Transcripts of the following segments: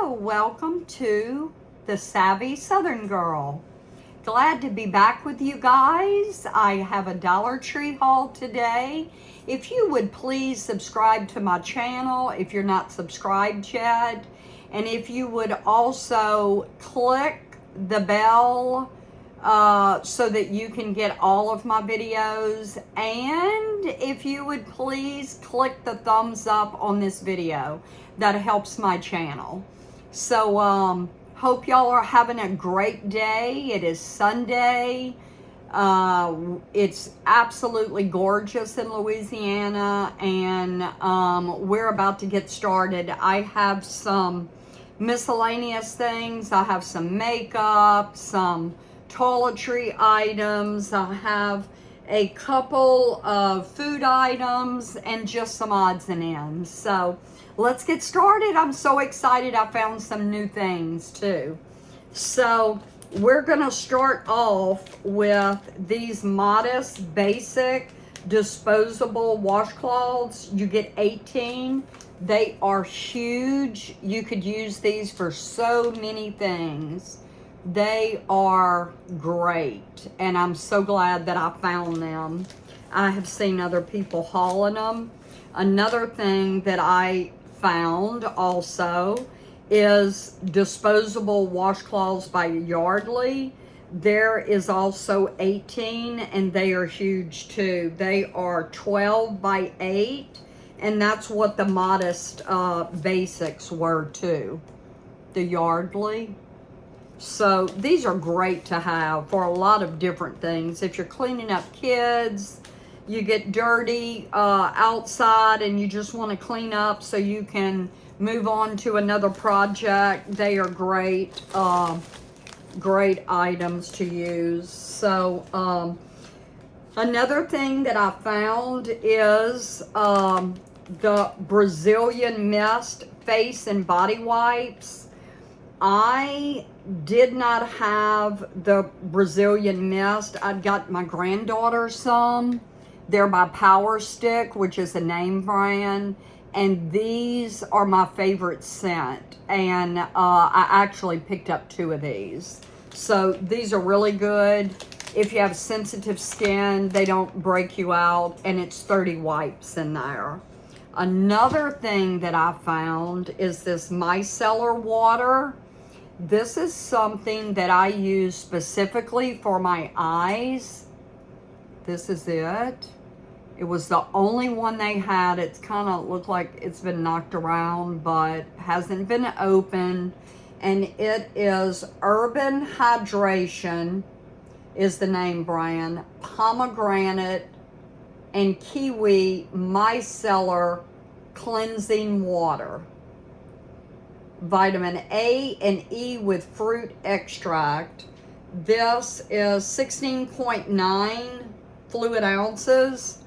welcome to the Savvy Southern Girl. Glad to be back with you guys. I have a Dollar Tree haul today. If you would please subscribe to my channel if you're not subscribed yet, and if you would also click the bell so that you can get all of my videos, and if you would please click the thumbs up on this video, that helps my channel. So hope y'all are having a great day. It is Sunday. It's absolutely gorgeous in Louisiana, and we're about to get started. I have some miscellaneous things. I have some makeup, some toiletry items. I have a couple of food items and just some odds and ends. So let's get started. I'm so excited. I found some new things too. So we're gonna start off with these Modest basic disposable washcloths. You get 18. They are huge. You could use these for so many things. They are great, and I'm so glad that I found them. I have seen other people hauling them. Another thing that I found also is disposable washcloths by Yardley. There is also 18, and they are huge too. They are 12 by 8, and that's what the Modest basics were too, the Yardley. So these are great to have for a lot of different things. If you're cleaning up kids, you get dirty outside and you just want to clean up so you can move on to another project, they are great, great items to use. So another thing that I found is the Brazilian Mist face and body wipes. I did not have the Brazilian Mist. I'd got my granddaughter some. They're by Power Stick, which is a name brand, and these are my favorite scent, and I actually picked up 2 of these. So these are really good. If you have sensitive skin, they don't break you out, and it's 30 wipes in there. Another thing that I found is this micellar water. This is something that I use specifically for my eyes. This is it. It was the only one they had. It's kind of looked like it's been knocked around, but hasn't been opened. And it is Urban Hydration is the name brand. Pomegranate and kiwi micellar cleansing water. Vitamin A and E with fruit extract. This is 16.9 fluid ounces.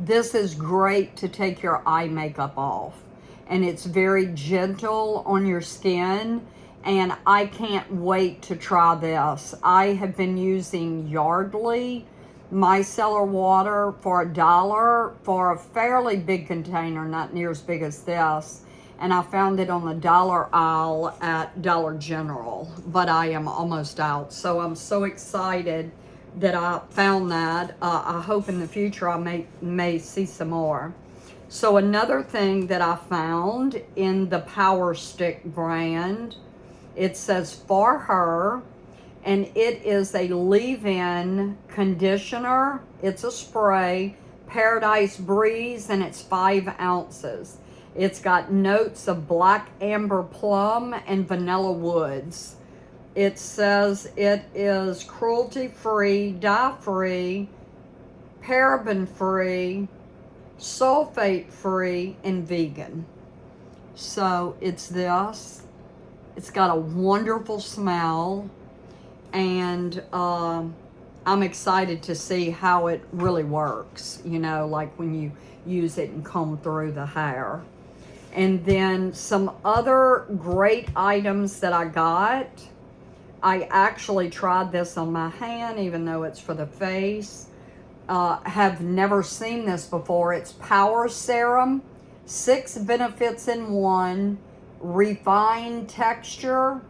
This is great to take your eye makeup off, and it's very gentle on your skin, and I can't wait to try this. I have been using Yardley micellar water for $1 for a fairly big container, not near as big as this, and I found it on the dollar aisle at Dollar General, but I am almost out, so I'm so excited that I found that. I hope in the future I may see some more. So another thing that I found in the Power Stick brand, it says For Her, and it is a leave-in conditioner. It's a spray, Paradise Breeze, and it's 5 ounces. It's got notes of black amber plum and vanilla woods. It says it is cruelty-free, dye-free, paraben-free, sulfate-free, and vegan. So it's this. It's got a wonderful smell, and I'm excited to see how it really works, you know, like when you use it and comb through the hair. And then some other great items that I got. I actually tried this on my hand, even though it's for the face. Have never seen this before. It's Power Serum, 6 benefits in 1. refined texture,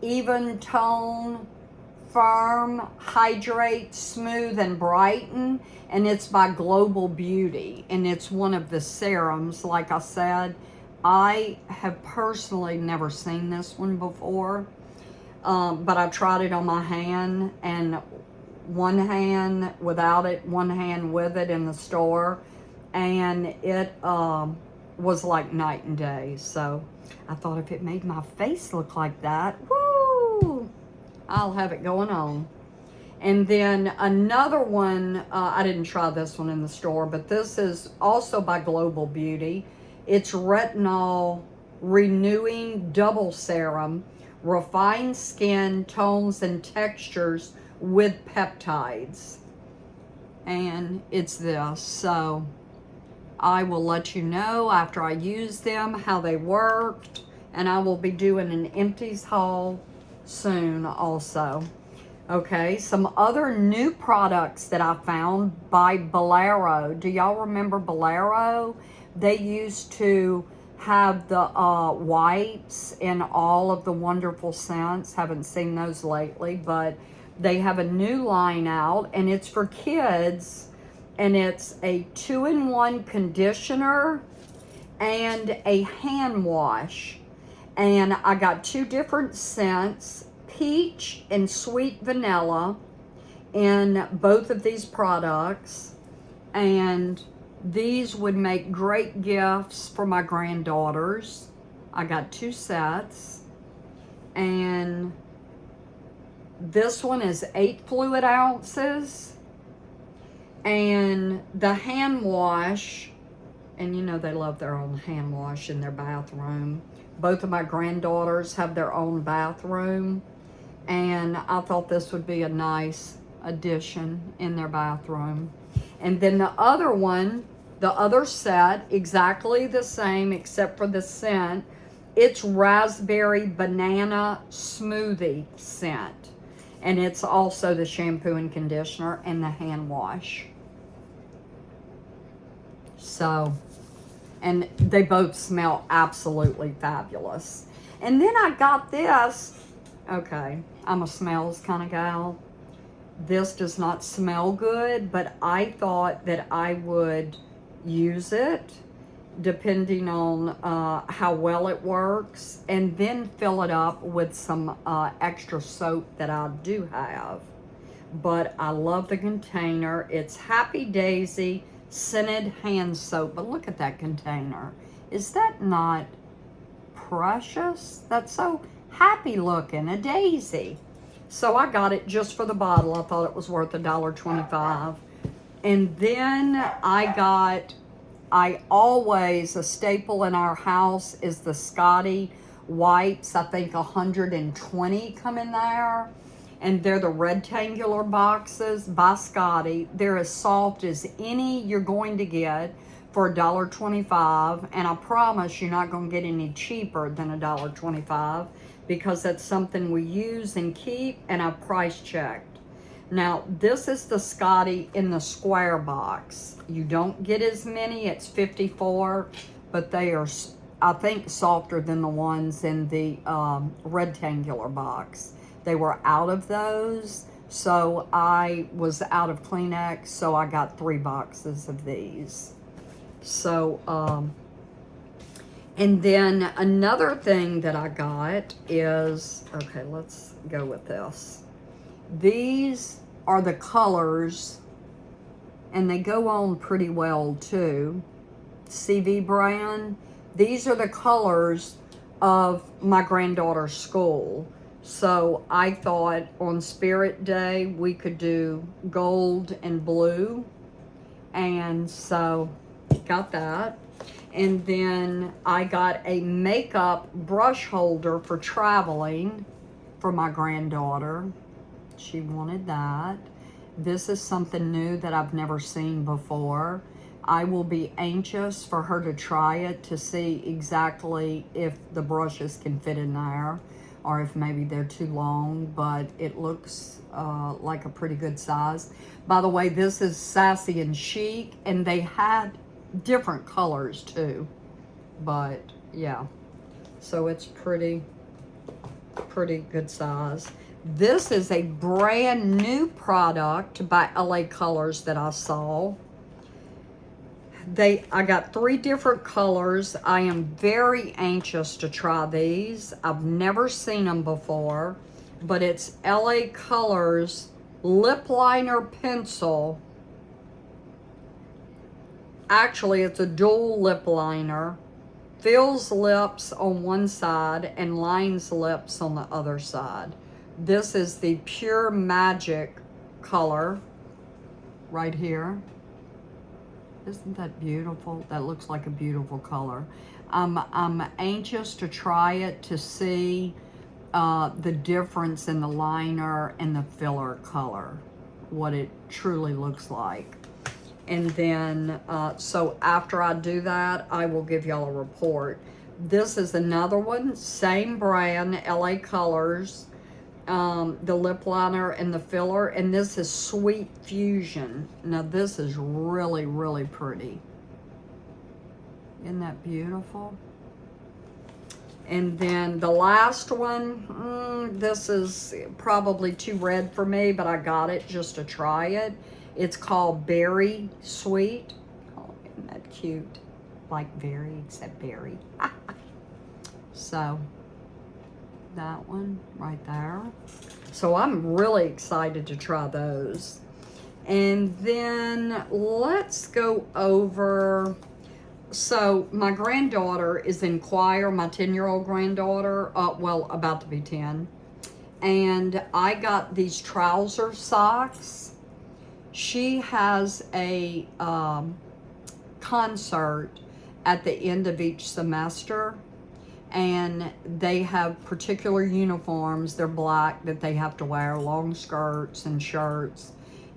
even tone, firm, hydrate, smooth, and brighten. And it's by Global Beauty. And it's one of the serums. Like I said, I have personally never seen this one before. But I tried it on my hand, and one hand without it, one hand with it in the store. And it was like night and day. So I thought if it made my face look like that, woo, I'll have it going on. And then another one, I didn't try this one in the store, but this is also by Global Beauty. It's Retinol Renewing Double Serum, refined skin, tones, and textures with peptides. And it's this. So I will let you know after I use them how they worked. And I will be doing an empties haul soon also. Okay, some other new products that I found by Bolero. Do y'all remember Bolero? They used to have the wipes in all of the wonderful scents. Haven't seen those lately, but they have a new line out, and it's for kids, and it's a 2-in-1 conditioner and a hand wash. And I got 2 different scents, peach and sweet vanilla, in both of these products. And these would make great gifts for my granddaughters. I got 2 sets. And this one is 8 fluid ounces. And the hand wash, and you know they love their own hand wash in their bathroom. Both of my granddaughters have their own bathroom. And I thought this would be a nice addition in their bathroom. And then the other one, the other set, exactly the same except for the scent. It's Raspberry Banana Smoothie scent. And it's also the shampoo and conditioner and the hand wash. So, and they both smell absolutely fabulous. And then I got this. Okay, I'm a smells kind of gal. This does not smell good, but I thought that I would use it depending on how well it works, and then fill it up with some extra soap that I do have. But I love the container. It's Happy Daisy Scented Hand Soap. But look at that container. Is that not precious? That's so happy looking, a daisy. So I got it just for the bottle. I thought it was worth $1.25. And then I always, a staple in our house is the Scotty wipes. I think 120 come in there. And they're the rectangular boxes by Scotty. They're as soft as any you're going to get for $1.25. And I promise you're not going to get any cheaper than $1.25, because that's something we use and keep, and I price checked. Now, this is the Scotty in the square box. You don't get as many, it's 54, but they are, I think, softer than the ones in the rectangular box. They were out of those, so I was out of Kleenex, so I got 3 boxes of these. So, and then another thing that I got is, okay, let's go with this. These are the colors, and they go on pretty well too. CV brand. These are the colors of my granddaughter's school. So I thought on Spirit Day we could do gold and blue. And so got that. And then I got a makeup brush holder for traveling for my granddaughter. She wanted that. This is something new that I've never seen before. I will be anxious for her to try it to see exactly if the brushes can fit in there or if maybe they're too long, but it looks like a pretty good size. By the way, this is Sassy and Chic, and they had different colors too, but yeah. So it's pretty good size. This is a brand new product by LA Colors that I saw. I got 3 different colors. I am very anxious to try these. I've never seen them before, but it's LA Colors Lip Liner Pencil. Actually, it's a dual lip liner. Fills lips on one side and lines lips on the other side. This is the Pure Magic color right here. Isn't that beautiful? That looks like a beautiful color. I'm anxious to try it to see the difference in the liner and the filler color, what it truly looks like. And then, so after I do that, I will give y'all a report. This is another one, same brand, LA Colors, the lip liner and the filler, and this is Sweet Fusion. Now this is really, really pretty. Isn't that beautiful? And then the last one, this is probably too red for me, but I got it just to try it. It's called Berry Sweet. Oh, isn't that cute? Like berry, except berry. So, that one right there. So I'm really excited to try those. And then let's go over. So my granddaughter is in choir, my 10-year-old granddaughter, well, about to be 10. And I got these trouser socks. She has a concert at the end of each semester, and they have particular uniforms. They're black that they have to wear, long skirts and shirts.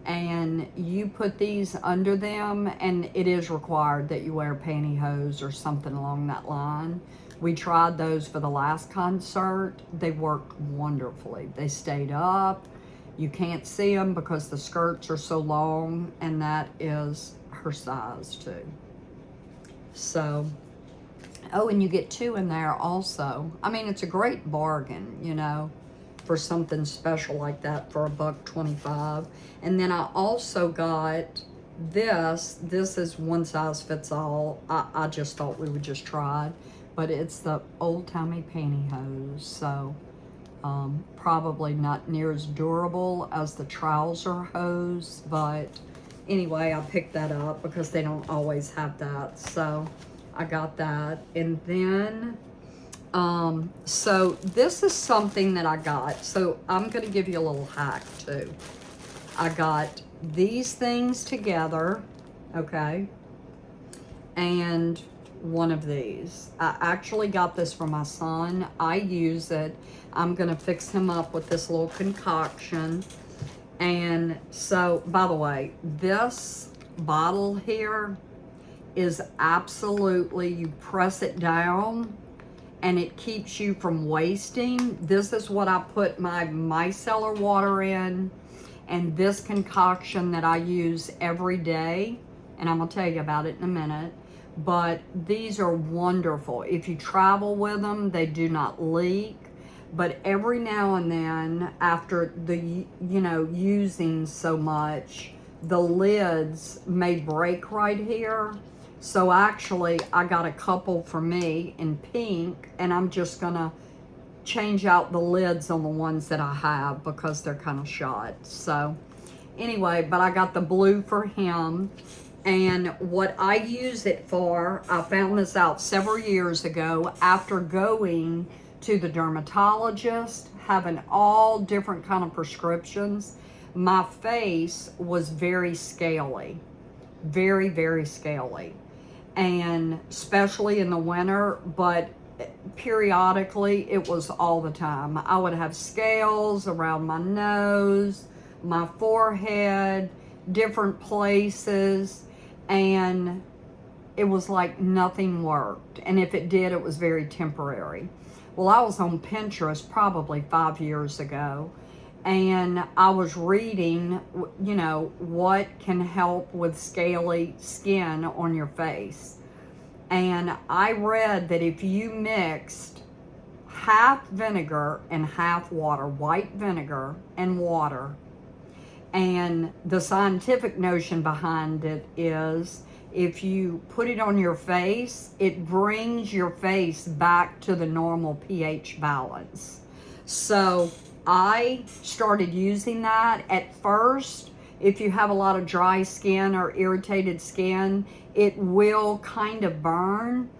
And you put these under them, and it is required that you wear pantyhose or something along that line. We tried those for the last concert. They worked wonderfully. They stayed up. You can't see them because the skirts are so long, and that is her size too. So, oh, and you get 2 in there also. I mean, it's a great bargain, you know, for something special like that for $1.25. And then I also got this. This is one size fits all. I just thought we would just try it, but it's the old timey pantyhose. So probably not near as durable as the trouser hose, but anyway, I picked that up because they don't always have that. So I got that. And then so this is something that I got. So I'm going to give you a little hack too. I got these things together, okay, and one of these. I actually got this for my son. I use it. I'm going to fix him up with this little concoction. And so, by the way, this bottle here is absolutely, you press it down and it keeps you from wasting. This is what I put my micellar water in, and this concoction that I use every day, and I'm gonna tell you about it in a minute. But these are wonderful. If you travel with them, they do not leak. But every now and then, after the, using so much, the lids may break right here. So actually, I got a couple for me in pink, and I'm just gonna change out the lids on the ones that I have because they're kind of shot. So anyway, but I got the blue for him. And what I use it for, I found this out several years ago after going to the dermatologist, having all different kind of prescriptions. My face was very scaly, very, very scaly, and especially in the winter, but periodically it was all the time. I would have scales around my nose, my forehead, different places, and it was like nothing worked. And if it did, it was very temporary. Well, I was on Pinterest probably 5 years ago, and I was reading, what can help with scaly skin on your face. And I read that if you mixed half vinegar and half water, white vinegar and water. And the scientific notion behind it is if you put it on your face, it brings your face back to the normal pH balance. So I started using that. At first, if you have a lot of dry skin or irritated skin, it will kind of burn.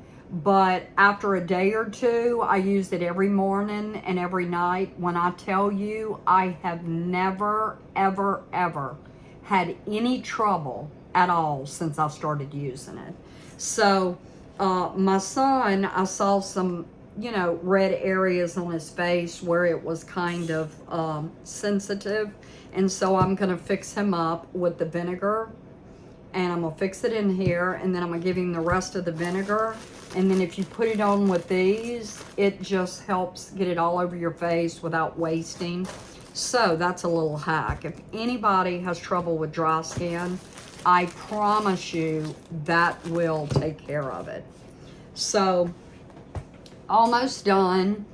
But after a day or two, I used it every morning and every night. When I tell you, I have never, ever, ever had any trouble at all since I started using it. So my son, I saw some, red areas on his face where it was kind of sensitive. And so I'm going to fix him up with the vinegar. And I'm going to fix it in here. And then I'm going to give him the rest of the vinegar. And then if you put it on with these, it just helps get it all over your face without wasting. So that's a little hack. If anybody has trouble with dry skin, I promise you that will take care of it. So almost done.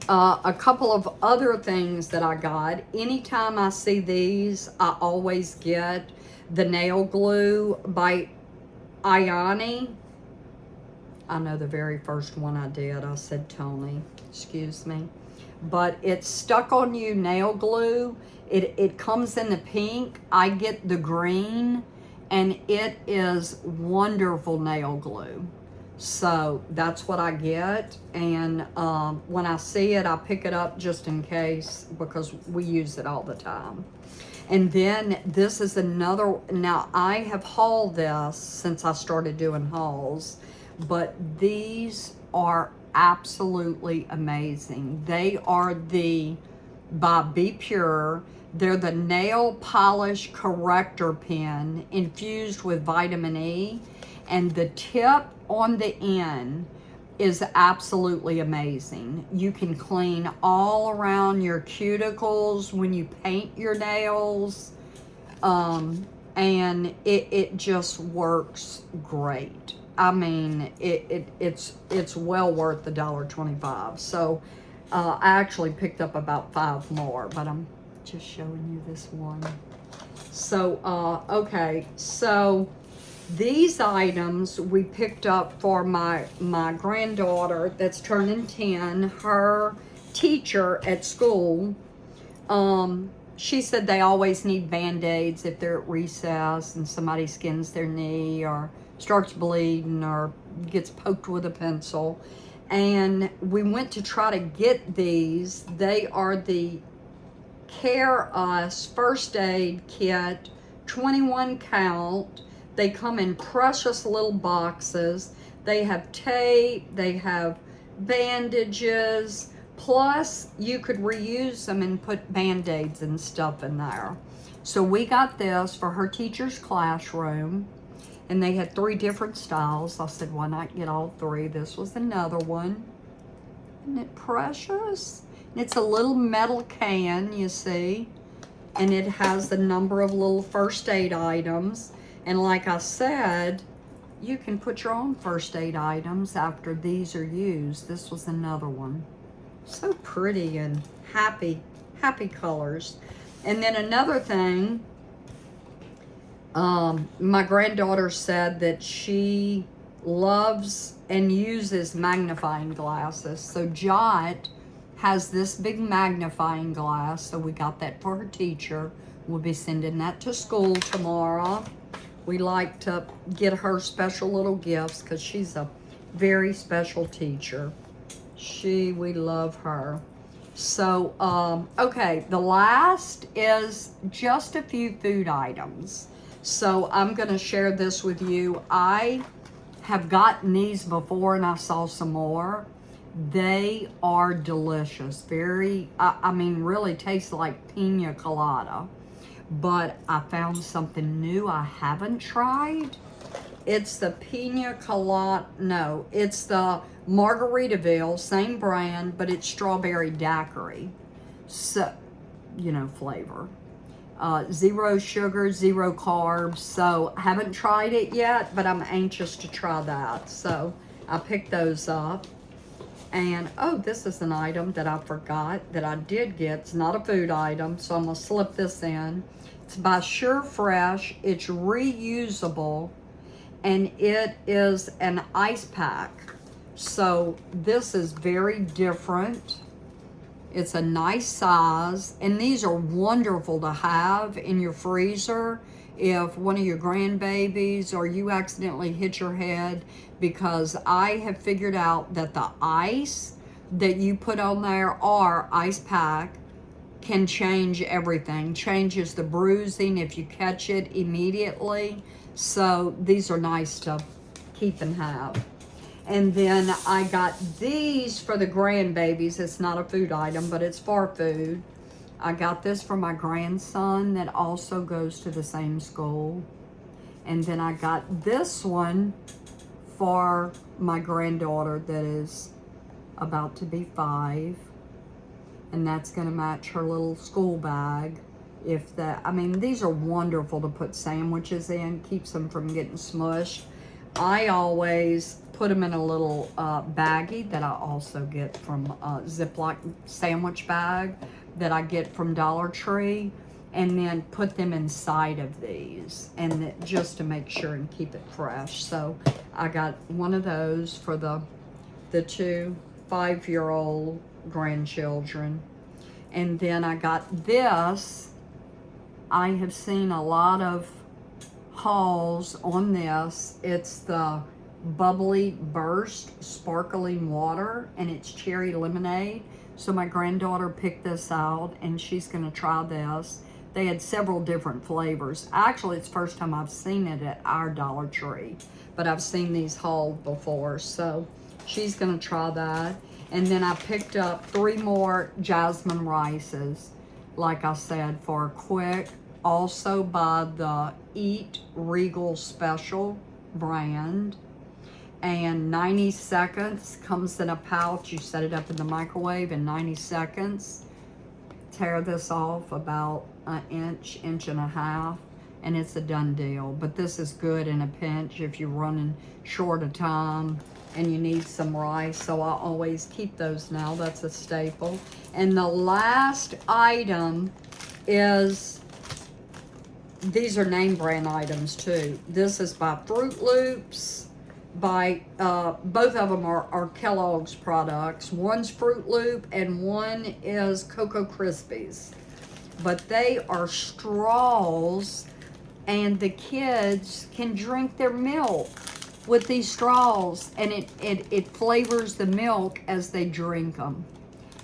A couple of other things that I got. Anytime I see these, I always get the nail glue by Ioni. I know the very first one I did, I said Tony, excuse me. But it's stuck on you nail glue. It comes in the pink. I get the green, and it is wonderful nail glue. So that's what I get. And when I see it, I pick it up just in case because we use it all the time. And then this is another, now I have hauled this since I started doing hauls, but these are absolutely amazing. They are by Be Pure. They're the nail polish corrector pen infused with vitamin E, and the tip on the end is absolutely amazing. You can clean all around your cuticles when you paint your nails, and it just works great. I mean, it's well worth the $1.25. So I actually picked up about 5 more, but I'm just showing you this one. So okay, so these items we picked up for my granddaughter that's turning 10. Her teacher at school, she said they always need Band-Aids if they're at recess and somebody skins their knee or starts bleeding or gets poked with a pencil. And we went to try to get these. They are the Care Us First Aid Kit, 21 count. They come in precious little boxes. They have tape, they have bandages, plus you could reuse them and put Band-Aids and stuff in there. So we got this for her teacher's classroom, and they had 3 different styles. I said, why not get all 3? This was another one. Isn't it precious? And it's a little metal can, you see, and it has the number of little first aid items. And like I said, you can put your own first aid items after these are used. This was another one. So pretty and happy colors. And then another thing, my granddaughter said that she loves and uses magnifying glasses. So Jot has this big magnifying glass, so we got that for her teacher. We'll be sending that to school tomorrow. We like to get her special little gifts because she's a very special teacher. We love her. So, okay, the last is just a few food items. So I'm going to share this with you. I have gotten these before and I saw some more. They are delicious. Very, I mean, really taste like pina colada. But I found something new I haven't tried. It's the pina colada, no, it's the Margaritaville, same brand, but it's strawberry daiquiri. So, flavor. 0 sugar, 0 carbs. So I haven't tried it yet, but I'm anxious to try that. So I picked those up. And, oh, this is an item that I forgot that I did get. It's not a food item, so I'm going to slip this in. It's by Sure Fresh. It's reusable, and it is an ice pack. So this is very different. It's a nice size, and these are wonderful to have in your freezer if one of your grandbabies or you accidentally hit your head, because I have figured out that the ice that you put on there or ice pack can change everything, changes the bruising if you catch it immediately. So these are nice to keep and have. And then I got these for the grandbabies. It's not a food item, but it's for food. I got this for my grandson that also goes to the same school. And then I got this one for my granddaughter that is about to be 5. And that's going to match her little school bag. If that, I mean, these are wonderful to put sandwiches in, keeps them from getting smushed. I always put them in a little baggie that I also get from Ziploc sandwich bag that I get from Dollar Tree, and then put them inside of these, and just to make sure and keep it fresh. So I got one of those for the 2 5-year-old grandchildren. And then I got this. I have seen a lot of hauls on this. It's the Bubbly Burst Sparkling Water, and it's cherry lemonade. So my granddaughter picked this out, and she's going to try this. They had several different flavors. Actually, it's the first time I've seen it at our Dollar Tree, but I've seen these hauled before. So she's going to try that. And then I picked up 3 more jasmine rices, like I said, for a quick, also by the Eat Regal Special brand. And 90 seconds, comes in a pouch. You set it up in the microwave in 90 seconds. Tear this off about an inch, inch and a half, and it's a done deal. But this is good in a pinch if you're running short of time and you need some rice. So I always keep those now. That's a staple. And the last item is, these are name brand items too. This is by Fruit Loops. By both of them are Kellogg's products. One's Fruit Loop and one is Cocoa Krispies. But they are straws, and the kids can drink their milk with these straws, and it flavors the milk as they drink them.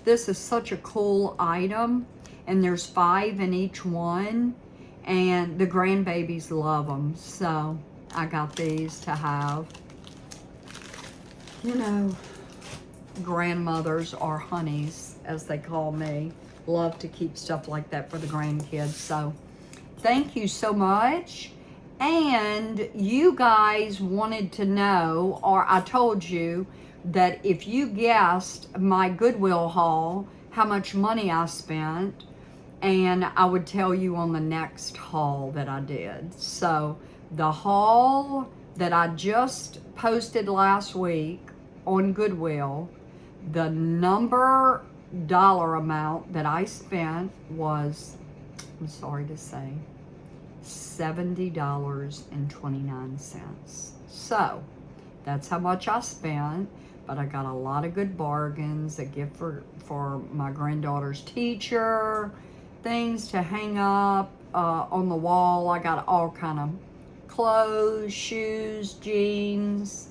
This is such a cool item, and there's 5 in each one, and the grandbabies love them. So I got these to have. You know, grandmothers, or honeys, as they call me, love to keep stuff like that for the grandkids. So thank you so much. And you guys wanted to know, or I told you that if you guessed my Goodwill haul, how much money I spent, and I would tell you on the next haul that I did. So the haul that I just posted last week on Goodwill, the dollar amount that I spent was, I'm sorry to say, $70.29. So that's how much I spent, but I got a lot of good bargains, a gift for my granddaughter's teacher, things to hang up on the wall. I got all kind of clothes, shoes, jeans.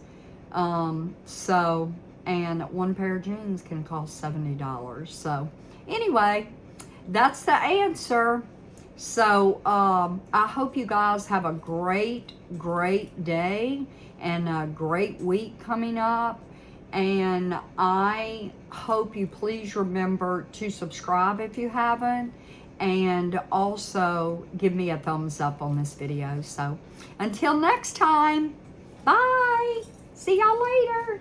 And one pair of jeans can cost $70. So anyway, that's the answer. So I hope you guys have a great day and a great week coming up. And I hope you please remember to subscribe if you haven't, and also give me a thumbs up on this video. So until next time, bye. See y'all later.